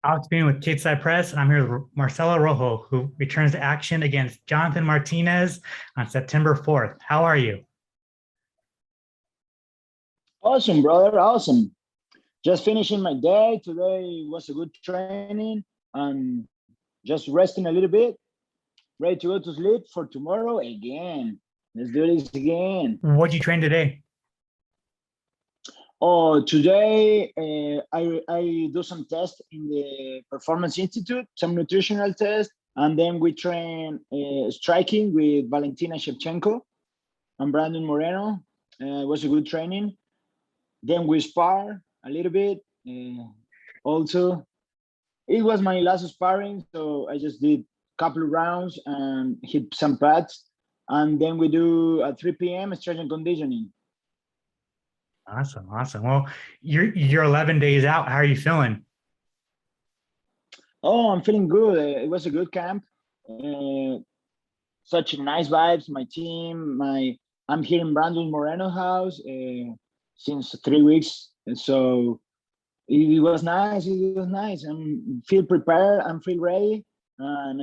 Alex Bean with Stateside Press, and I'm here with Marcelo Rojo, who returns to action against Jonathan Martinez on September 4th. How are you? Awesome, brother. Awesome. Just finishing my day. Today was a good training and just resting a little bit. Ready to go to sleep for tomorrow again. Let's do this again. What'd you train today? Oh, today I do some tests in the Performance Institute, some nutritional tests, and then we train striking with Valentina Shevchenko and Brandon Moreno. It was a good training. Then we spar a little bit. Also, it was my last sparring, so I just did a couple of rounds and hit some pads. And then we do at 3 p.m. strength and conditioning. Awesome. Well, you're 11 days out. How are you feeling? Oh, I'm feeling good. It was a good camp. Such nice vibes. My team, I'm here in Brandon Moreno house since 3 weeks, and so it was nice. It was nice. I'm feel prepared. I'm feel ready, and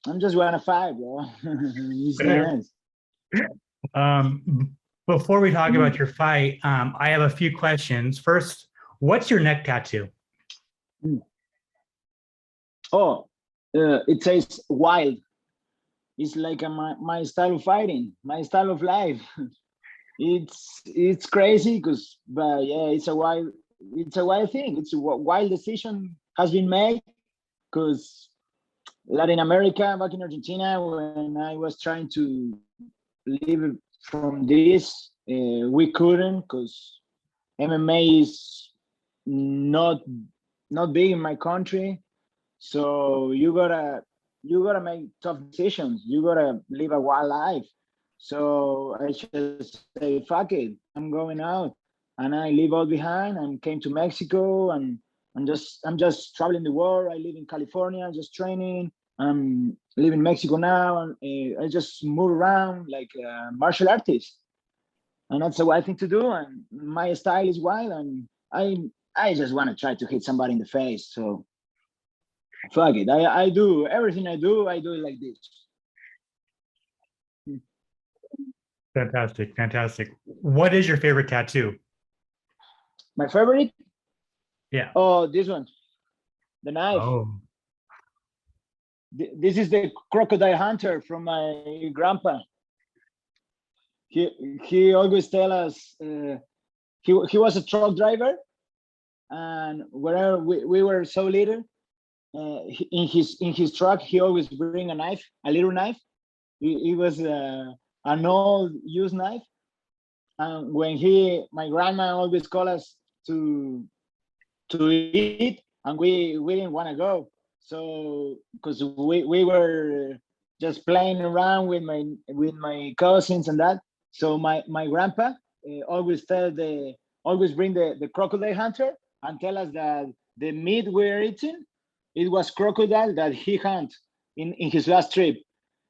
I'm just wanna fight, bro. It's nice. Before we talk about your fight, I have a few questions. First, what's your neck tattoo? Oh, it says wild. It's like my style of fighting, my style of life. It's crazy but yeah, it's a wild thing. It's a wild decision has been made because Latin America, back in Argentina, when I was trying to live from this, we couldn't because MMA is not big in my country. So you gotta make tough decisions. You gotta live a wild life. So I just say, fuck it, I'm going out, and I leave all behind and came to Mexico, and I'm just traveling the world. I live in California, just training. I'm living in Mexico now, and I just move around like a martial artist, and that's the right thing to do. And my style is wild, and I just want to try to hit somebody in the face. So fuck it. I do everything I do it like this. Fantastic. What is your favorite tattoo? My favorite? Yeah. Oh, this one. The knife. Oh. This is the crocodile hunter from my grandpa. He always tell us he was a truck driver, and wherever we were so little, in his truck he always bring a knife, a little knife. It was an old used knife, and when my grandma always call us to eat, and we didn't want to go, so because we were just playing around with my cousins and that. So my grandpa always bring the crocodile hunter and tell us that the meat we're eating, it was crocodile that he hunt in his last trip.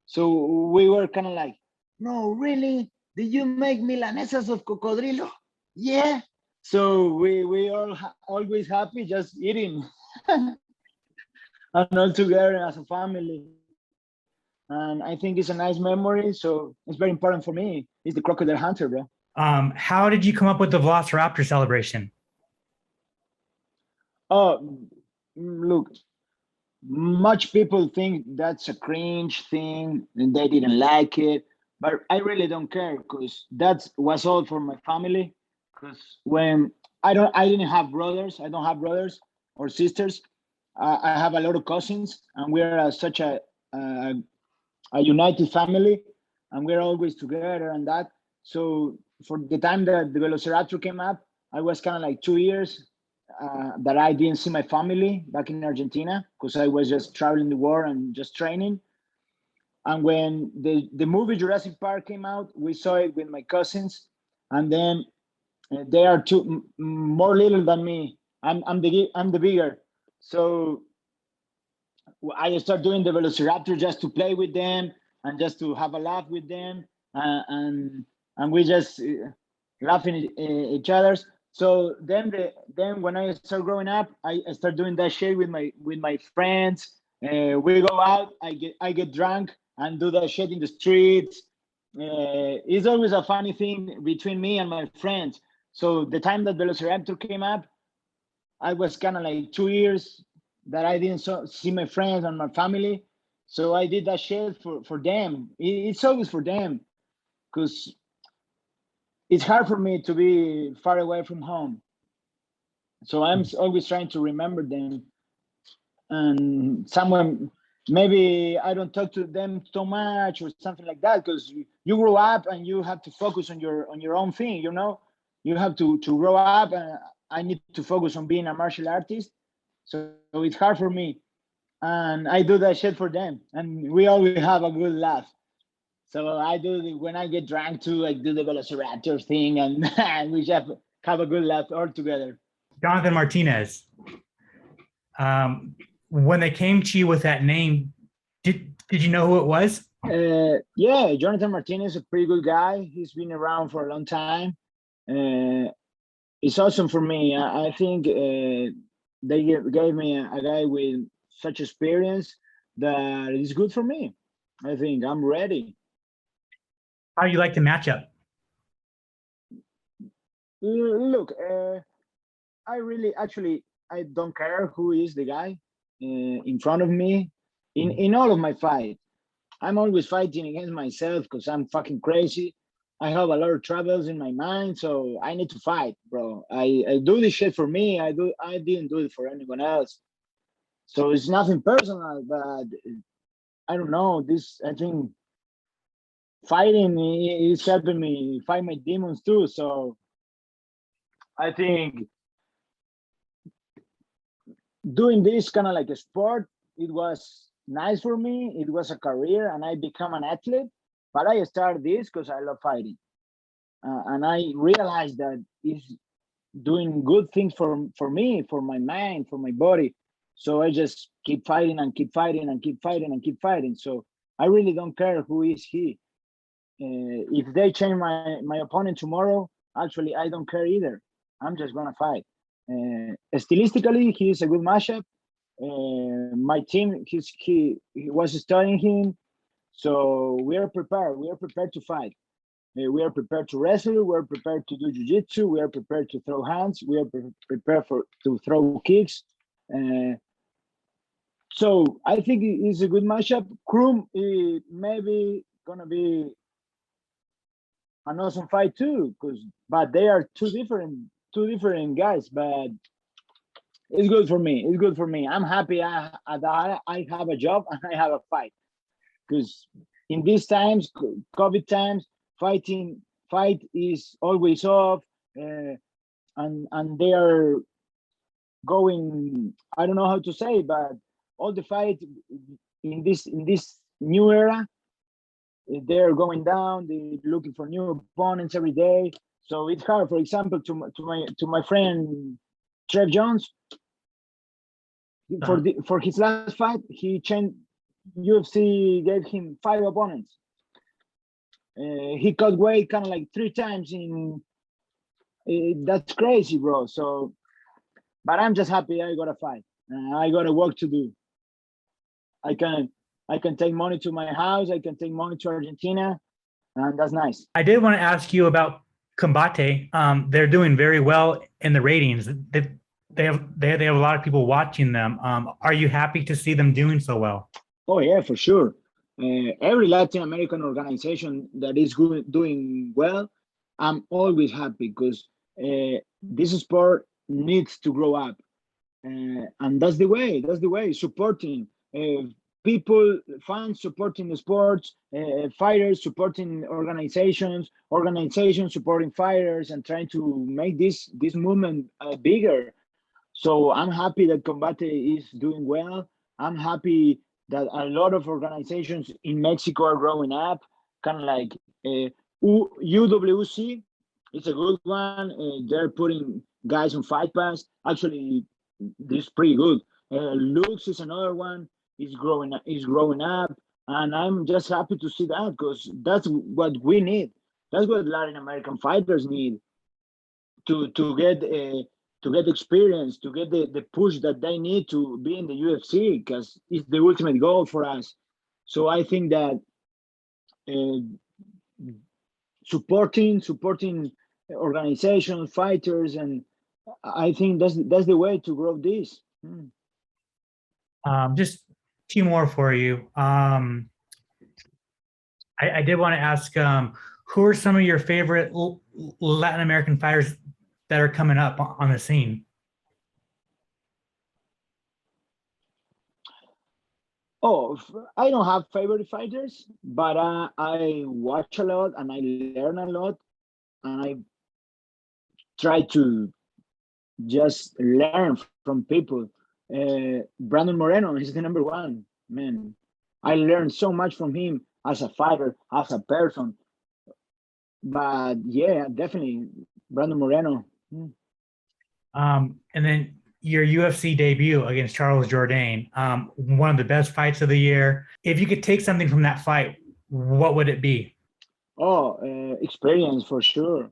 So we were kind of like, no, really? Did you make milanesas of cocodrilo? Yeah. So we all always happy just eating and all together as a family. And I think it's a nice memory. So it's very important for me. It's the crocodile hunter, bro. How did you come up with the Velociraptor celebration? Oh, look, much people think that's a cringe thing and they didn't like it, but I really don't care because that was all for my family. Because when I didn't have brothers. I don't have brothers or sisters. I have a lot of cousins, and we're such a united family, and we're always together and that. So for the time that the Velociraptor came up, I was kind of like 2 years that I didn't see my family back in Argentina because I was just traveling the world and just training. And when the movie Jurassic Park came out, we saw it with my cousins, and then they are more little than me. I'm the bigger, so I start doing the Velociraptor just to play with them and just to have a laugh with them, and we just laughing at each other. So then when I start growing up, I start doing that shit with my friends. We go out. I get drunk and do that shit in the streets. It's always a funny thing between me and my friends. So the time that Velociraptor came up, I was kind of like 2 years that I didn't see my friends and my family. So I did that shit for them. It's always for them because it's hard for me to be far away from home. So I'm always trying to remember them. And someone, maybe I don't talk to them so much or something like that, because you grow up and you have to focus on your own thing. You have to grow up, and I need to focus on being a martial artist. So it's hard for me, and I do that shit for them, and we always have a good laugh. So I do when I get drunk too. I do the Velociraptor thing, and, and we have a good laugh all together. Jonathan Martinez. When they came to you with that name, did you know who it was? Yeah, Jonathan Martinez is a pretty good guy. He's been around for a long time. It's awesome for me. I think they gave me a guy with such experience that is good for me. I think I'm ready. How do you like the matchup? Look, I really actually I don't care who is the guy in front of me in all of my fight. I'm always fighting against myself because I'm fucking crazy. I have a lot of troubles in my mind, so I need to fight, bro. I do this shit for me. I didn't do it for anyone else. So it's nothing personal, but I don't know. I think fighting is helping me fight my demons too. So I think doing this kind of like a sport, it was nice for me. It was a career, and I become an athlete. But I started this because I love fighting, and I realized that it's doing good things for me, for my mind, for my body. So I just keep fighting and keep fighting and keep fighting and keep fighting. So I really don't care who is he. If they change my opponent tomorrow, actually I don't care either. I'm just gonna fight. Stylistically, he's a good matchup. My team, he was studying him, so we are prepared. We are prepared to fight. We are prepared to wrestle. We are prepared to do jiu-jitsu. We are prepared to throw hands. We are prepared to throw kicks. So I think it's a good matchup. Krum maybe gonna be an awesome fight too, but they are two different guys. But it's good for me. It's good for me. I'm happy I have a job and I have a fight, because in these times, COVID times, fight is always off, and they are going. I don't know how to say, but all the fight in this new era, they're going down. They're looking for new opponents every day. So it's hard. For example, to my friend Trev Jones, for his last fight, he changed. UFC gave him 5 opponents. He cut weight kind of like 3 times that's crazy, bro. So, but I'm just happy I got a fight. I got a work to do. I can take money to my house. I can take money to Argentina, and that's nice. I did want to ask you about Combate. They're doing very well in the ratings. They have a lot of people watching them. Are you happy to see them doing so well? Oh yeah, for sure. Every Latin American organization that is doing well, I'm always happy, because this sport needs to grow up, and that's the way. That's the way. Supporting people, fans supporting the sports, fighters supporting organizations, organizations supporting fighters, and trying to make this movement bigger. So I'm happy that Combate is doing well. I'm happy that a lot of organizations in Mexico are growing up, kind of like UWC. It's a good one. They're putting guys on Fight Pass. Actually, this is pretty good. Lux is another one. Is growing up, and I'm just happy to see that, because that's what we need. That's what Latin American fighters need. to get experience, to get the push that they need to be in the UFC, because it's the ultimate goal for us. So I think that supporting organizations, fighters, and I think that's the way to grow this. Just two more for you. I did want to ask, who are some of your favorite Latin American fighters that are coming up on the scene? Oh, I don't have favorite fighters, but I watch a lot and I learn a lot, and I try to just learn from people. Brandon Moreno is the number one, man. I learned so much from him as a fighter, as a person. But yeah, definitely Brandon Moreno. And then your UFC debut against Charles Jourdain, one of the best fights of the year. If you could take something from that fight, what would it be? Oh, experience for sure.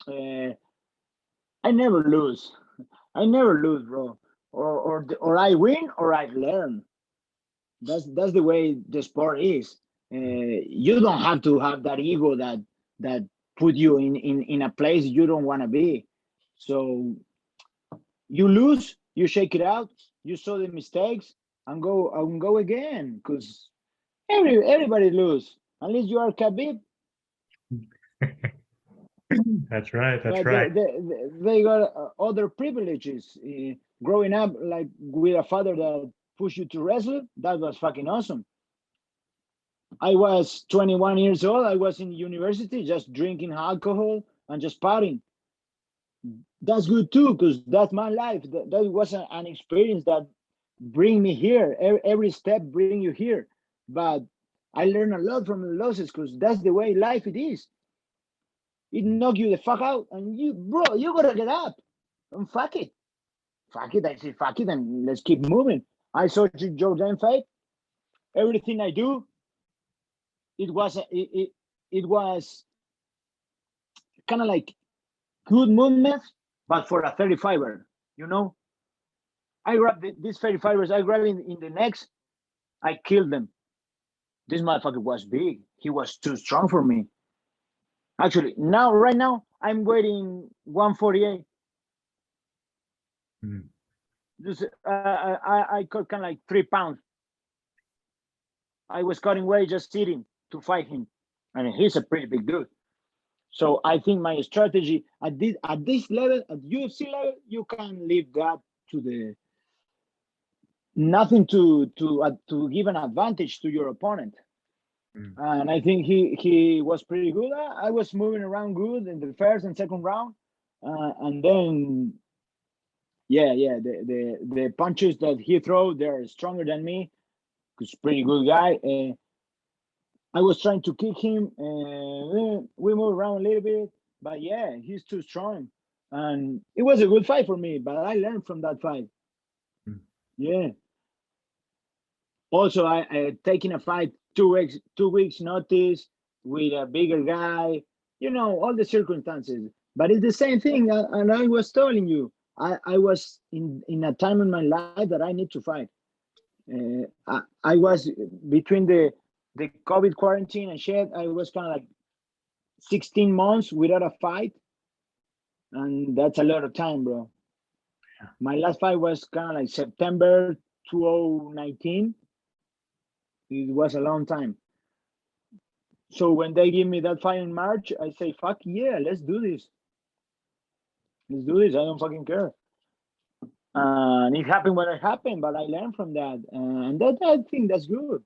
I never lose. I never lose, bro. Or I win or I learn. That's the way the sport is. You don't have to have that ego that put you in a place you don't want to be. So you lose, you shake it out, you saw the mistakes, and go again. Because everybody lose unless you are Khabib. That's right. That's But right. they got other privileges. Growing up like with a father that pushed you to wrestle, that was fucking awesome. I was 21 years old. I was in university, just drinking alcohol and just partying. That's good too, because that's my life. That was an experience that bring me here. Every step bring you here. But I learned a lot from the losses, because that's the way life it is. It knock you the fuck out, and you gotta get up and fuck it. Fuck it. I say fuck it, and let's keep moving. I saw Jordan fight. Everything I do, it was kind of like good movement, but for a 35er, you know. I grabbed these 35ers, I grabbed in the necks, I killed them. This motherfucker was big. He was too strong for me. Actually, right now, I'm weighing 148. Mm. Just I cut kind of like 3 pounds. I was cutting weight just sitting to fight him, and he's a pretty big dude. So I think my strategy at this level, at UFC level, you can leave that to the nothing to give an advantage to your opponent. And I think he was pretty good. I was moving around good in the first and second round, and then the punches that he throw, they're stronger than me. He's a pretty good guy. I was trying to kick him. We moved around a little bit, but yeah, he's too strong, and it was a good fight for me. But I learned from that fight. Yeah. Also, I taking a fight 2 weeks notice with a bigger guy. You know all the circumstances, but it's the same thing. And I was telling you, I was in a time in my life that I need to fight. I was between the COVID quarantine and shit. I was kind of like 16 months without a fight, and that's a lot of time, bro. My last fight was kind of like September 2019. It was a long time. So when they give me that fight in March, I say, fuck yeah, let's do this. Let's do this. I don't fucking care. And it happened when it happened, but I learned from that. And that I think that's good.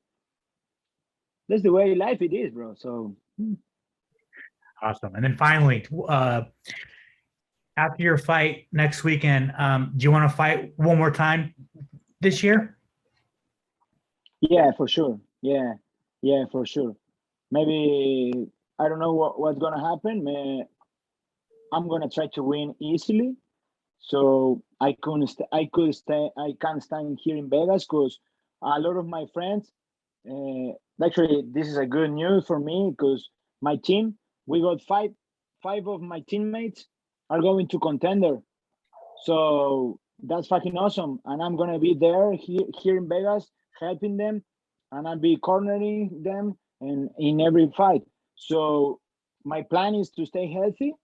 That's the way life it is, bro. So Awesome. And then finally, after your fight next weekend, do you want to fight one more time this year? yeah, for sure. Yeah, for sure. Maybe I don't know what's gonna happen. I'm gonna try to win easily, so I can't stand here in Vegas, because a lot of my friends. Actually, this is a good news for me, because my team, we got five of my teammates. are going to contender. So that's fucking awesome. And I'm gonna be there here in Vegas, helping them, and I'll be cornering them in every fight. So my plan is to stay healthy,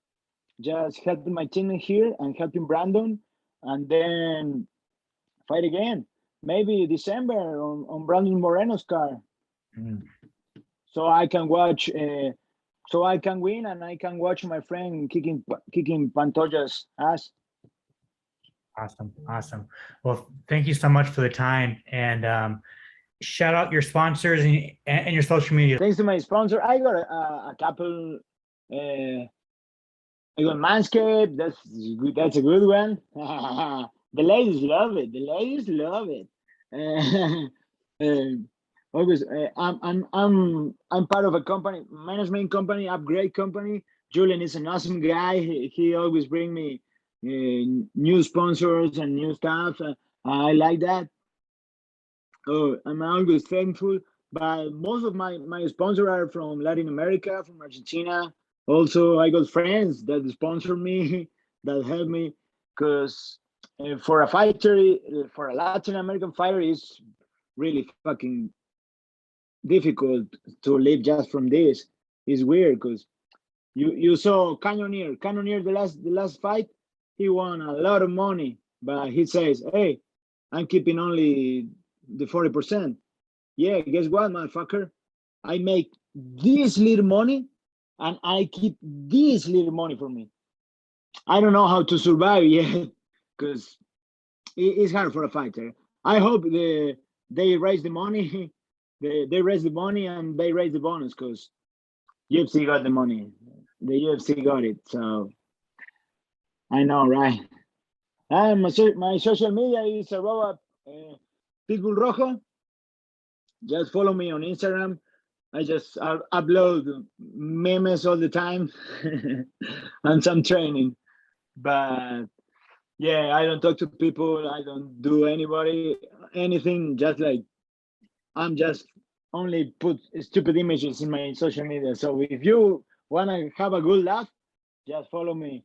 just helping my team here and helping Brandon, and then fight again. Maybe December on Brandon Moreno's car, Mm. so I can watch. So I can win and I can watch my friend kicking Pantoja's ass. Awesome. Awesome. Well, thank you so much for the time, and shout out your sponsors and your social media. Thanks to my sponsor, I got a couple. I got Manscaped. That's good. That's a good one. The ladies love it. The ladies love it. Always, I'm part of a company, management company, upgrade company. Julian is an awesome guy. He always bring me new sponsors and new stuff. I like that. Oh, I'm always thankful. But most of my sponsors are from Latin America, from Argentina. Also, I got friends that sponsor me, that help me, because for a fighter, for a Latin American fighter, is really fucking difficult to live just from this. It's weird because you saw Cannoneer the last fight, he won a lot of money, but he says, "Hey, I'm keeping only the 40%." Yeah, guess what, motherfucker? I make this little money and I keep this little money for me. I don't know how to survive yet because it's hard for a fighter. I hope they raise the money, they raise the money and they raise the bonus because UFC got the money. The UFC got it. So I know, right? And my social media is Pitbull Rojo. Just follow me on Instagram. I just upload memes all the time and some training. But yeah, I don't talk to people. I don't do anything. Just like I'm just only put stupid images in my social media. So if you wanna have a good laugh, just follow me.